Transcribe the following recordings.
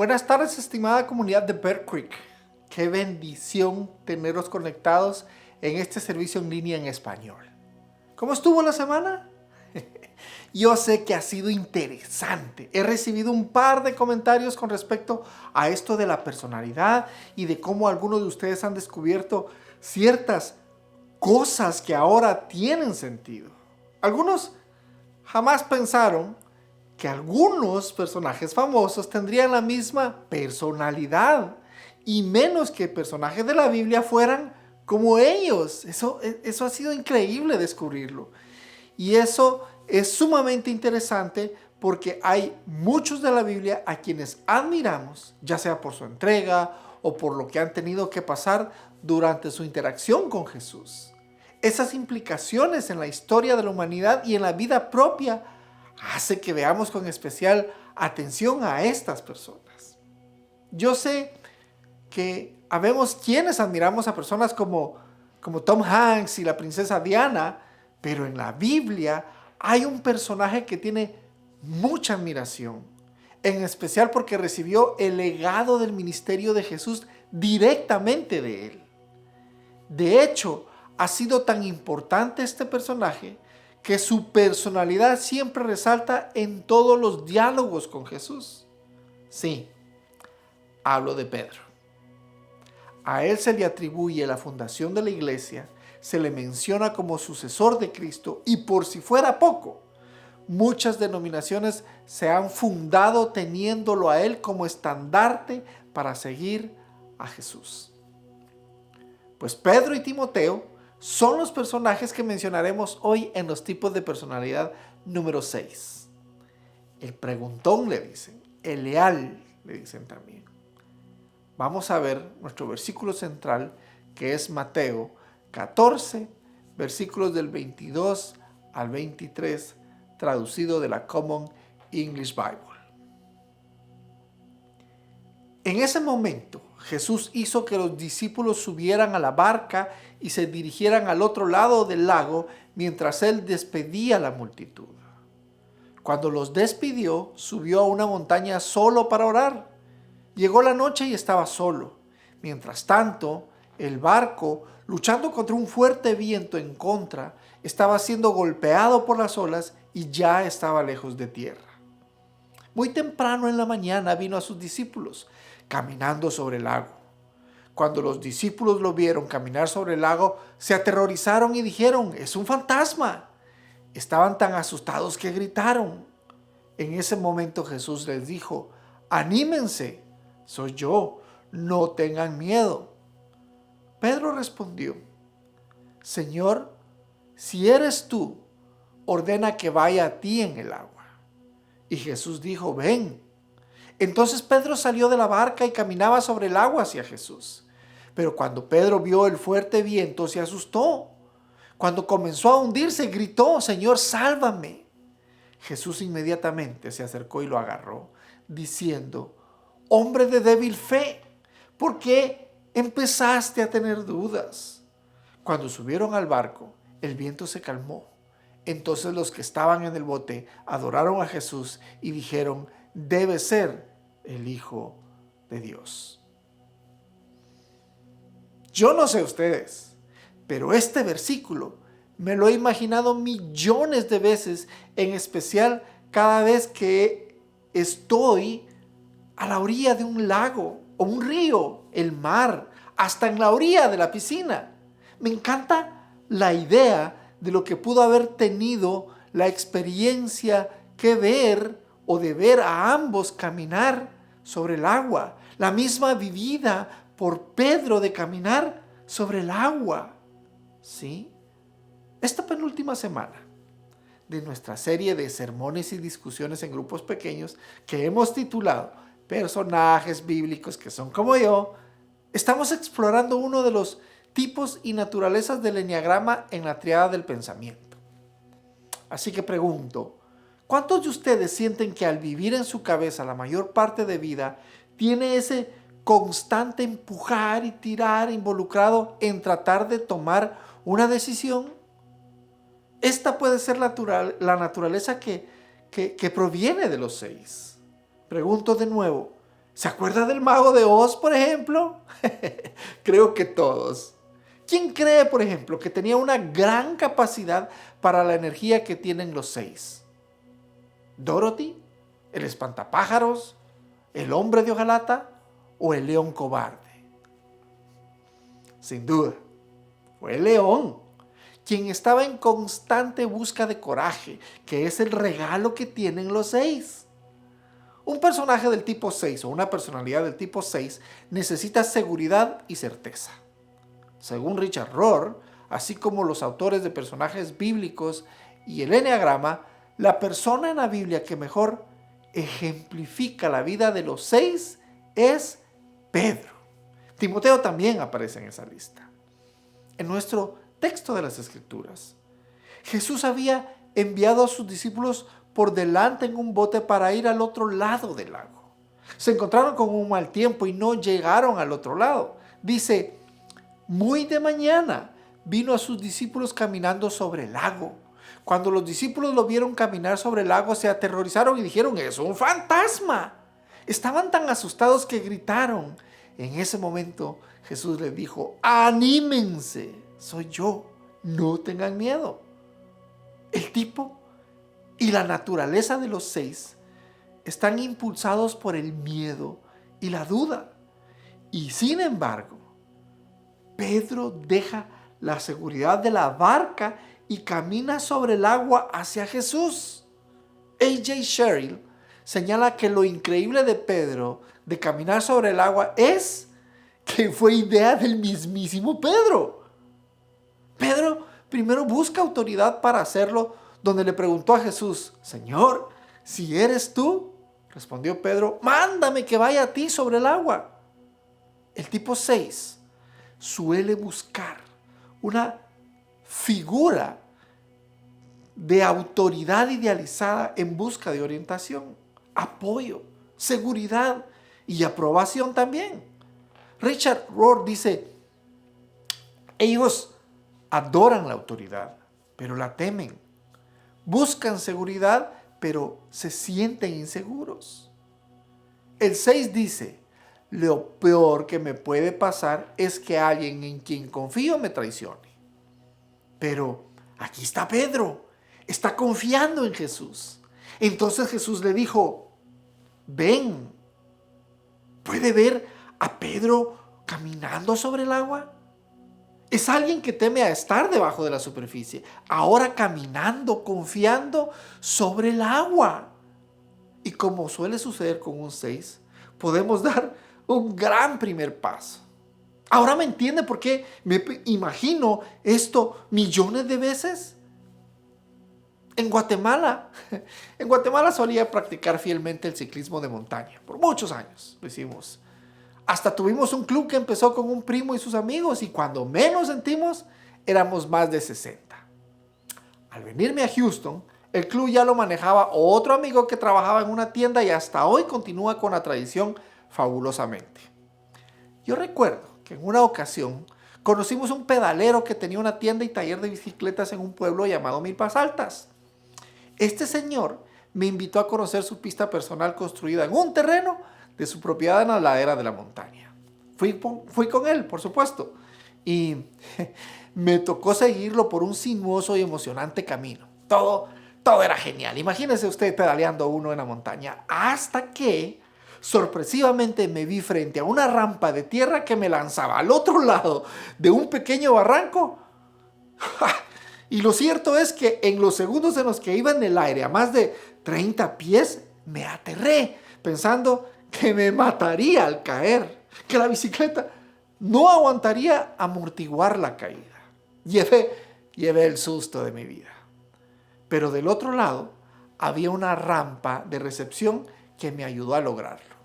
Buenas tardes, estimada comunidad de Bear Creek. Qué bendición tenerlos conectados en este servicio en línea en español. ¿Cómo estuvo la semana? Yo sé que ha sido interesante. He recibido un par de comentarios con respecto a esto de la personalidad y de cómo algunos de ustedes han descubierto ciertas cosas que ahora tienen sentido. Algunos jamás pensaron que algunos personajes famosos tendrían la misma personalidad y menos que personajes de la Biblia fueran como ellos. Eso ha sido increíble descubrirlo. Y eso es sumamente interesante porque hay muchos de la Biblia a quienes admiramos, ya sea por su entrega o por lo que han tenido que pasar durante su interacción con Jesús. Esas implicaciones en la historia de la humanidad y en la vida propia hace que veamos con especial atención a estas personas. Yo sé que habemos quienes admiramos a personas como Tom Hanks y la princesa Diana, pero en la Biblia hay un personaje que tiene mucha admiración, en especial porque recibió el legado del ministerio de Jesús directamente de él. De hecho, ha sido tan importante este personaje que su personalidad siempre resalta en todos los diálogos con Jesús. Sí, hablo de Pedro. A él se le atribuye la fundación de la iglesia, se le menciona como sucesor de Cristo y por si fuera poco, muchas denominaciones se han fundado teniéndolo a él como estandarte para seguir a Jesús. Pues Pedro y Timoteo son los personajes que mencionaremos hoy en los tipos de personalidad número 6. El preguntón le dicen, el leal le dicen también. Vamos a ver nuestro versículo central, que es Mateo 14, versículos del 22 al 23, traducido de la Common English Bible. En ese momento, Jesús hizo que los discípulos subieran a la barca y se dirigieran al otro lado del lago mientras él despedía a la multitud. Cuando los despidió, subió a una montaña solo para orar. Llegó la noche y estaba solo. Mientras tanto, el barco, luchando contra un fuerte viento en contra, estaba siendo golpeado por las olas y ya estaba lejos de tierra. Muy temprano en la mañana vino a sus discípulos, caminando sobre el lago. Cuando los discípulos lo vieron caminar sobre el lago, se aterrorizaron y dijeron, ¡es un fantasma! Estaban tan asustados que gritaron. En ese momento Jesús les dijo, ¡anímense! Soy yo, no tengan miedo. Pedro respondió, Señor, si eres tú, ordena que vaya a ti en el agua. Y Jesús dijo, ven. Entonces Pedro salió de la barca y caminaba sobre el agua hacia Jesús. Pero cuando Pedro vio el fuerte viento, se asustó. Cuando comenzó a hundirse, gritó, Señor, sálvame. Jesús inmediatamente se acercó y lo agarró, diciendo, hombre de débil fe, ¿por qué empezaste a tener dudas? Cuando subieron al barco, el viento se calmó. Entonces los que estaban en el bote adoraron a Jesús y dijeron, debe ser el Hijo de Dios. Yo no sé ustedes, pero este versículo me lo he imaginado millones de veces, en especial cada vez que estoy a la orilla de un lago o un río, el mar, hasta en la orilla de la piscina. Me encanta la idea de lo que pudo haber tenido la experiencia que ver o de ver a ambos caminar sobre el agua. La misma vivida por Pedro de caminar sobre el agua. ¿Sí? Esta penúltima semana de nuestra serie de sermones y discusiones en grupos pequeños que hemos titulado Personajes bíblicos que son como yo, estamos explorando uno de los tipos y naturalezas del eneagrama en la triada del pensamiento. Así que pregunto, ¿cuántos de ustedes sienten que al vivir en su cabeza la mayor parte de vida tiene ese constante empujar y tirar involucrado en tratar de tomar una decisión? Esta puede ser la naturaleza que proviene de los 6. Pregunto de nuevo, ¿Se acuerda del mago de Oz, por ejemplo? Creo que todos. ¿Quién cree, por ejemplo, que tenía una gran capacidad para la energía que tienen los 6? ¿Dorothy? ¿El espantapájaros? ¿El hombre de hojalata? ¿O el león cobarde? Sin duda, fue el león, quien estaba en constante busca de coraje, que es el regalo que tienen los 6. Un personaje del tipo 6 o una personalidad del tipo 6 necesita seguridad y certeza. Según Richard Rohr, así como los autores de personajes bíblicos y el eneagrama, la persona en la Biblia que mejor ejemplifica la vida de los 6 es Pedro. Timoteo también aparece en esa lista. En nuestro texto de las Escrituras, Jesús había enviado a sus discípulos por delante en un bote para ir al otro lado del lago. Se encontraron con un mal tiempo y no llegaron al otro lado. Dice, muy de mañana vino a sus discípulos caminando sobre el lago. Cuando los discípulos lo vieron caminar sobre el lago, se aterrorizaron y dijeron, ¡es un fantasma! Estaban tan asustados que gritaron. En ese momento Jesús les dijo, ¡anímense! Soy yo, no tengan miedo. El tipo y la naturaleza de los 6 están impulsados por el miedo y la duda. Y sin embargo, Pedro deja la seguridad de la barca y camina sobre el agua hacia Jesús. A.J. Sherrill señala que lo increíble de Pedro de caminar sobre el agua es que fue idea del mismísimo Pedro. Pedro primero busca autoridad para hacerlo, donde le preguntó a Jesús, Señor, si eres tú, respondió Pedro, mándame que vaya a ti sobre el agua. El tipo 6 suele buscar una figura de autoridad idealizada en busca de orientación, apoyo, seguridad y aprobación también. Richard Rohr dice, ellos adoran la autoridad, pero la temen. Buscan seguridad, pero se sienten inseguros. El 6 dice, lo peor que me puede pasar es que alguien en quien confío me traicione. Pero aquí está Pedro, está confiando en Jesús. Entonces Jesús le dijo, ven. ¿Puede ver a Pedro caminando sobre el agua? Es alguien que teme a estar debajo de la superficie, ahora caminando, confiando sobre el agua. Y como suele suceder con un 6, podemos dar un gran primer paso. Ahora me entiende por qué me imagino esto millones de veces. En Guatemala solía practicar fielmente el ciclismo de montaña. Por muchos años lo hicimos. Hasta tuvimos un club que empezó con un primo y sus amigos y cuando menos sentimos, éramos más de 60. Al venirme a Houston, el club ya lo manejaba otro amigo que trabajaba en una tienda y hasta hoy continúa con la tradición fabulosamente. Yo recuerdo que en una ocasión conocimos un pedalero que tenía una tienda y taller de bicicletas en un pueblo llamado Milpas Altas. Este señor me invitó a conocer su pista personal construida en un terreno de su propiedad en la ladera de la montaña. Fui con él, por supuesto, y me tocó seguirlo por un sinuoso y emocionante camino. Todo era genial. Imagínese usted pedaleando uno en la montaña, hasta que sorpresivamente me vi frente a una rampa de tierra que me lanzaba al otro lado de un pequeño barranco. Y lo cierto es que en los segundos en los que iba en el aire a más de 30 pies, me aterré, pensando que me mataría al caer, que la bicicleta no aguantaría amortiguar la caída. Llevé el susto de mi vida. Pero del otro lado había una rampa de recepción que me ayudó a lograrlo.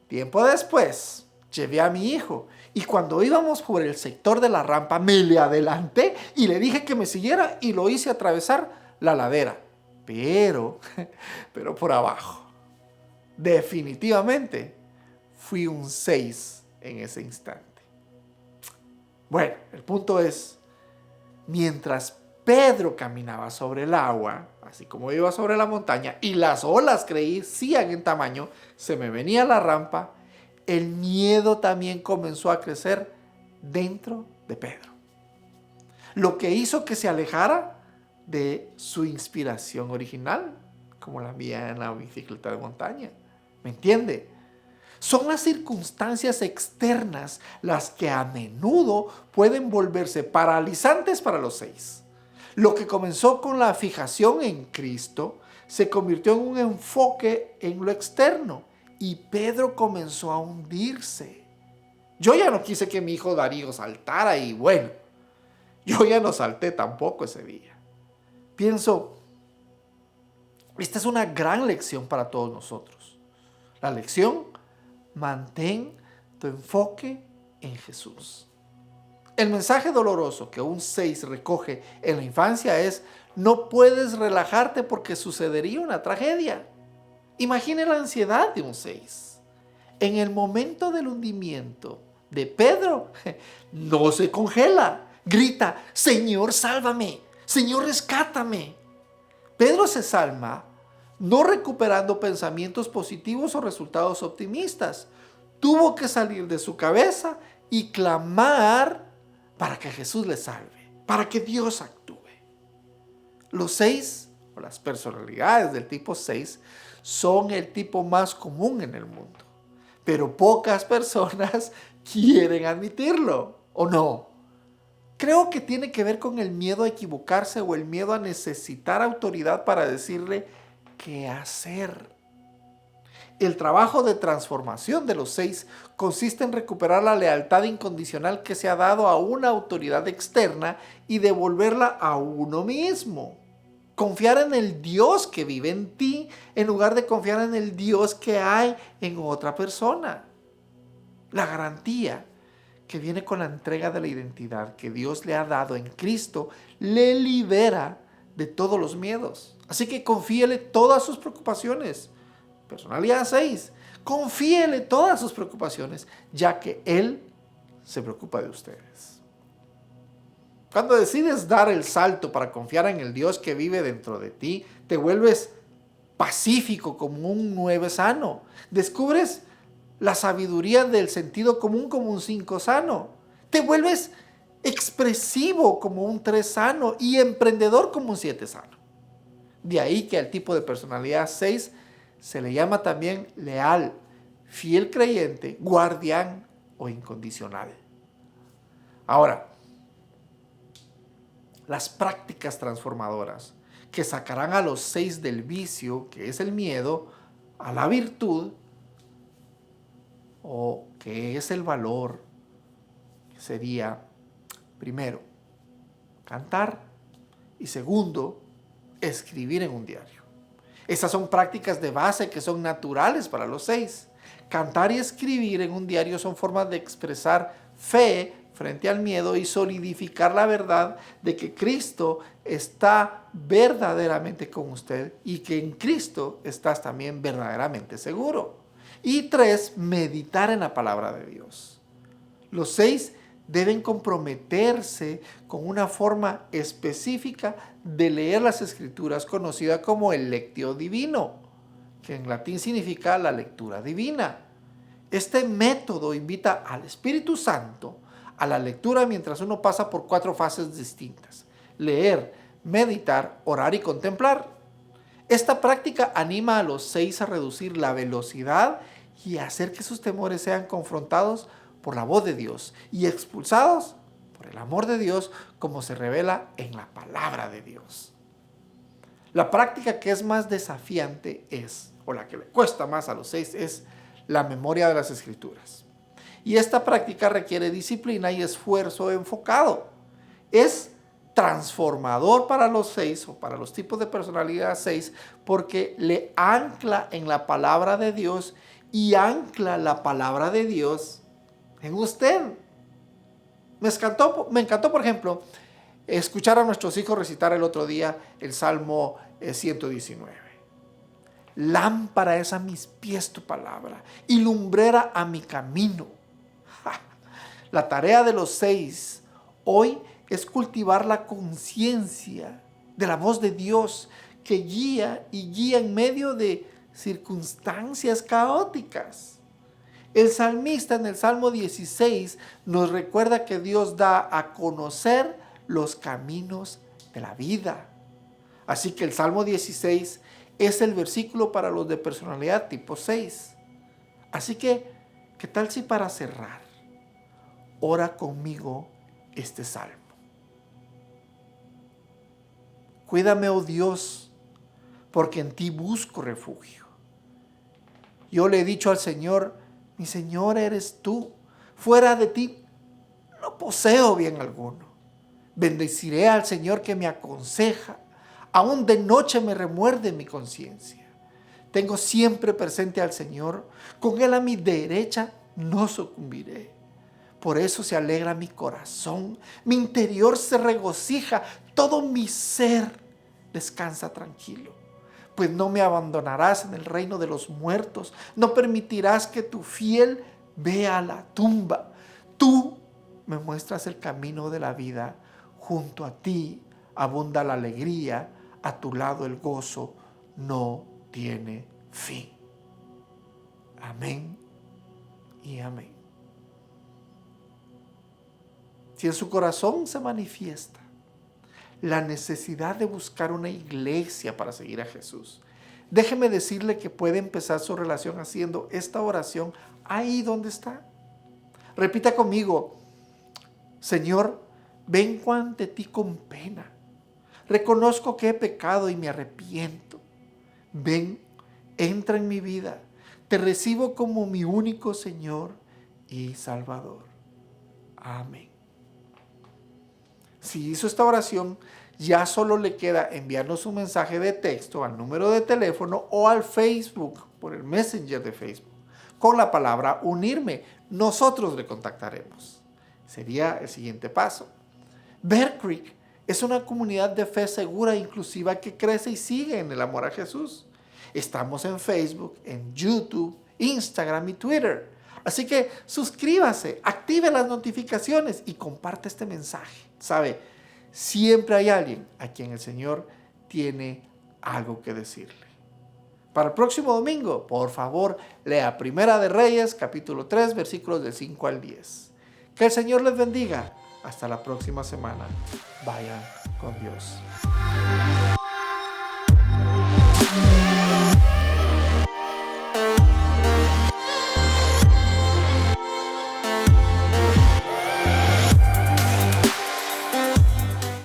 Tiempo después, llevé a mi hijo y cuando íbamos por el sector de la rampa me le adelanté y le dije que me siguiera y lo hice atravesar la ladera, pero por abajo. Definitivamente fui un 6 en ese instante. Bueno, el punto es, mientras Pedro caminaba sobre el agua, así como iba sobre la montaña, y las olas crecían en tamaño, se me venía la rampa, el miedo también comenzó a crecer dentro de Pedro. Lo que hizo que se alejara de su inspiración original, como la mía en la bicicleta de montaña. ¿Me entiende? Son las circunstancias externas las que a menudo pueden volverse paralizantes para los 6. Lo que comenzó con la fijación en Cristo se convirtió en un enfoque en lo externo y Pedro comenzó a hundirse. Yo ya no quise que mi hijo Darío saltara y bueno, yo ya no salté tampoco ese día. Pienso, esta es una gran lección para todos nosotros. La lección: mantén tu enfoque en Jesús. El mensaje doloroso que un 6 recoge en la infancia es: no puedes relajarte porque sucedería una tragedia. Imagine la ansiedad de un 6. En el momento del hundimiento de Pedro, no se congela, grita: Señor, sálvame, Señor, rescátame. Pedro se salva no recuperando pensamientos positivos o resultados optimistas. Tuvo que salir de su cabeza y clamar para que Jesús le salve, para que Dios actúe. Los 6, o las personalidades del tipo 6, son el tipo más común en el mundo, pero pocas personas quieren admitirlo, ¿o no? Creo que tiene que ver con el miedo a equivocarse o el miedo a necesitar autoridad para decirle qué hacer. El trabajo de transformación de los 6 consiste en recuperar la lealtad incondicional que se ha dado a una autoridad externa y devolverla a uno mismo. Confiar en el Dios que vive en ti en lugar de confiar en el Dios que hay en otra persona. La garantía que viene con la entrega de la identidad que Dios le ha dado en Cristo le libera de todos los miedos. Así que confíele todas sus preocupaciones. Personalidad 6, confíele todas sus preocupaciones, ya que Él se preocupa de ustedes. Cuando decides dar el salto para confiar en el Dios que vive dentro de ti, te vuelves pacífico como un 9 sano. Descubres la sabiduría del sentido común como un 5 sano. Te vuelves expresivo como un 3 sano y emprendedor como un 7 sano. De ahí que al tipo de personalidad 6 se le llama también leal, fiel creyente, guardián o incondicional. Ahora, las prácticas transformadoras que sacarán a los 6 del vicio, que es el miedo, a la virtud, o que es el valor, sería, primero, cantar y segundo, escribir en un diario. Estas son prácticas de base que son naturales para los 6. Cantar y escribir en un diario son formas de expresar fe frente al miedo y solidificar la verdad de que Cristo está verdaderamente con usted y que en Cristo estás también verdaderamente seguro. Y 3, meditar en la palabra de Dios. Los 6 deben comprometerse con una forma específica de leer las Escrituras conocida como el lectio divino, que en latín significa la lectura divina. Este método invita al Espíritu Santo a la lectura mientras uno pasa por 4 fases distintas: leer, meditar, orar y contemplar. Esta práctica anima a los 6 a reducir la velocidad y a hacer que sus temores sean confrontados por la voz de Dios y expulsados por el amor de Dios como se revela en la palabra de Dios. La práctica que es más desafiante es, o la que le cuesta más a los 6, es la memoria de las Escrituras. Y esta práctica requiere disciplina y esfuerzo enfocado. Es transformador para los 6 o para los tipos de personalidad 6 porque le ancla en la palabra de Dios y ancla la palabra de Dios en usted. Me encantó, por ejemplo, escuchar a nuestros hijos recitar el otro día el Salmo 119. Lámpara es a mis pies tu palabra y lumbrera a mi camino. La tarea de los 6 hoy es cultivar la conciencia de la voz de Dios que guía y guía en medio de circunstancias caóticas. El salmista en el Salmo 16 nos recuerda que Dios da a conocer los caminos de la vida. Así que el Salmo 16 es el versículo para los de personalidad tipo 6. Así que, ¿qué tal si para cerrar, ora conmigo este salmo? Cuídame, oh Dios, porque en ti busco refugio. Yo le he dicho al Señor, mi Señor eres tú. Fuera de ti no poseo bien alguno. Bendeciré al Señor que me aconseja. Aún de noche me remuerde mi conciencia. Tengo siempre presente al Señor. Con Él a mi derecha no sucumbiré. Por eso se alegra mi corazón. Mi interior se regocija. Todo mi ser descansa tranquilo. Pues no me abandonarás en el reino de los muertos. No permitirás que tu fiel vea la tumba. Tú me muestras el camino de la vida. Junto a ti abunda la alegría. A tu lado el gozo no tiene fin. Amén y amén. Si en su corazón se manifiesta la necesidad de buscar una iglesia para seguir a Jesús, déjeme decirle que puede empezar su relación haciendo esta oración ahí donde está. Repita conmigo: Señor, vengo ante ti con pena. Reconozco que he pecado y me arrepiento. Ven, entra en mi vida. Te recibo como mi único Señor y Salvador. Amén. Si hizo esta oración, ya solo le queda enviarnos un mensaje de texto al número de teléfono o al Facebook, por el Messenger de Facebook, con la palabra unirme. Nosotros le contactaremos. Sería el siguiente paso. Bear Creek es una comunidad de fe segura e inclusiva que crece y sigue en el amor a Jesús. Estamos en Facebook, en YouTube, Instagram y Twitter. Así que suscríbase, active las notificaciones y comparte este mensaje. ¿Sabe? Siempre hay alguien a quien el Señor tiene algo que decirle. Para el próximo domingo, por favor, lea Primera de Reyes, capítulo 3, versículos del 5 al 10. Que el Señor les bendiga. Hasta la próxima semana. Vayan con Dios.